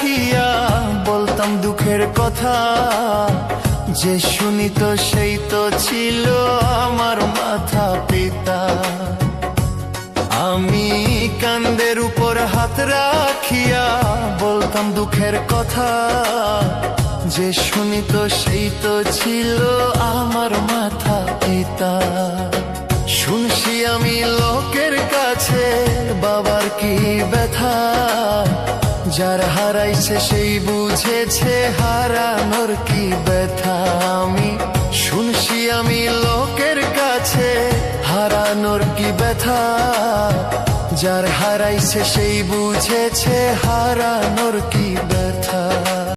রাখিয়া বলতাম দুঃখের কথা, যে শুনিত সেই তো ছিল আমার মাথা পিতা। আমি কান্দের উপর হাত রাখিয়া বলতাম দুঃখের কথা, যে শুনিত সেই তো ছিল আমার মাথা পিতা। শুনছি আমি লোকের কাছে বাবার কি ব্যথা, যার হারাইছে সেই বুঝেছে হারানোর কি ব্যথা। আমি শুনছি আমি লোকের কাছে হারানোর কি ব্যথা, যার হারাইছে সেই বুঝেছে হারানোর কি ব্যথা।